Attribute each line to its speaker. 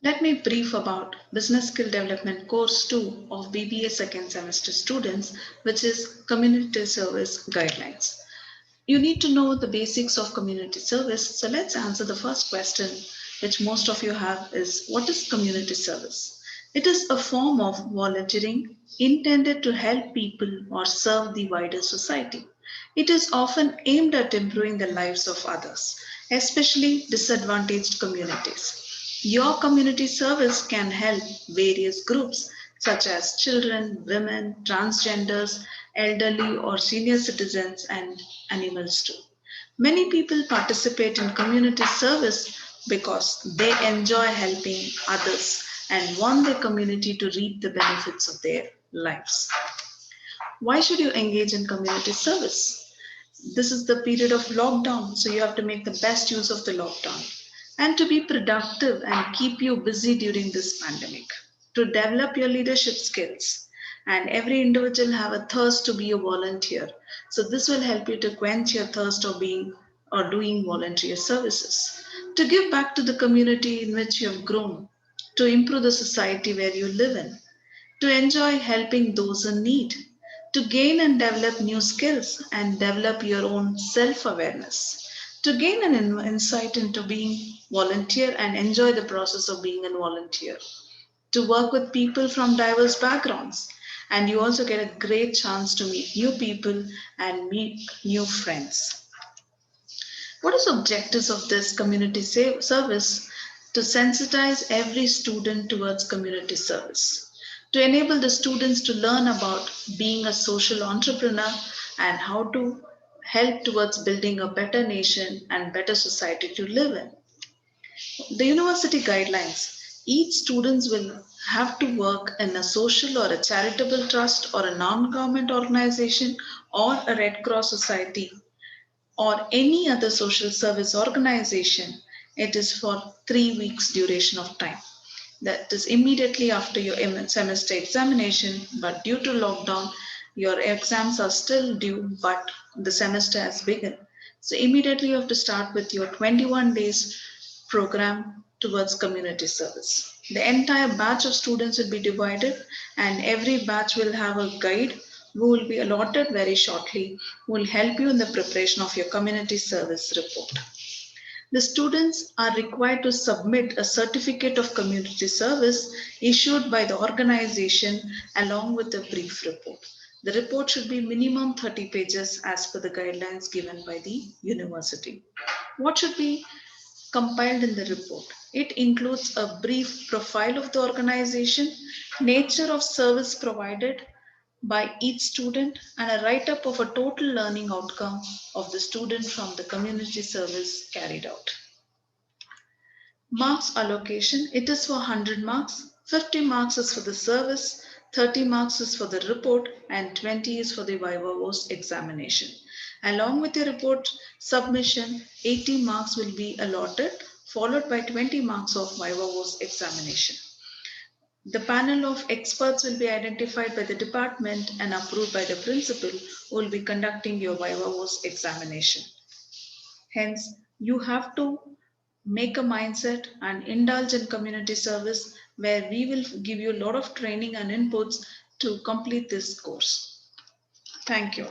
Speaker 1: Let me brief about Business Skill Development Course 2 of BBA second semester students, which is Community Service Guidelines. You need to know the basics of community service. So let's answer the first question, which most of you have is what is community service? It is a form of volunteering intended to help people or serve the wider society. It is often aimed at improving the lives of others, especially disadvantaged communities. Your community service can help various groups such as children, women, transgenders, elderly or senior citizens, and animals too. Many people participate in community service because they enjoy helping others and want their community to reap the benefits of their lives. Why should you engage in community service? This is the period of lockdown, so you have to make the best use of the lockdown and to be productive and keep you busy during this pandemic, to develop your leadership skills. And every individual have a thirst to be a volunteer. So this will help you to quench your thirst of being or doing volunteer services, to give back to the community in which you have grown, to improve the society where you live in, to enjoy helping those in need, to gain and develop new skills and develop your own self awareness, to gain an insight into being volunteer and enjoy the process of being a volunteer, to work with people from diverse backgrounds. And you also get a great chance to meet new people and meet new friends. What is the objectives of this community service? To sensitize every student towards community service, to enable the students to learn about being a social entrepreneur and how to help towards building a better nation and better society to live in. The university guidelines. Each students will have to work in a social or a charitable trust or a non-government organization or a Red Cross society or any other social service organization. It is for 3 weeks duration of time. That is immediately after your semester examination, but due to lockdown, your exams are still due, but the semester has begun. So immediately you have to start with your 21 days program towards community service. The entire batch of students will be divided, and every batch will have a guide who will be allotted very shortly, who will help you in the preparation of your community service report. The students are required to submit a certificate of community service issued by the organization along with a brief report. The report should be minimum 30 pages as per the guidelines given by the university. What should be compiled in the report? It includes a brief profile of the organization, nature of service provided by each student, and a write up of a total learning outcome of the student from the community service carried out. Marks allocation, it is for 100 marks. 50 marks is for the service, 30 marks is for the report, and 20 is for the viva voce examination. Along with the report submission, 80 marks will be allotted, followed by 20 marks of viva voce examination. The panel of experts will be identified by the department and approved by the principal, who will be conducting your viva voce examination. Hence, you have to make a mindset and indulge in community service, where we will give you a lot of training and inputs to complete this course. Thank you.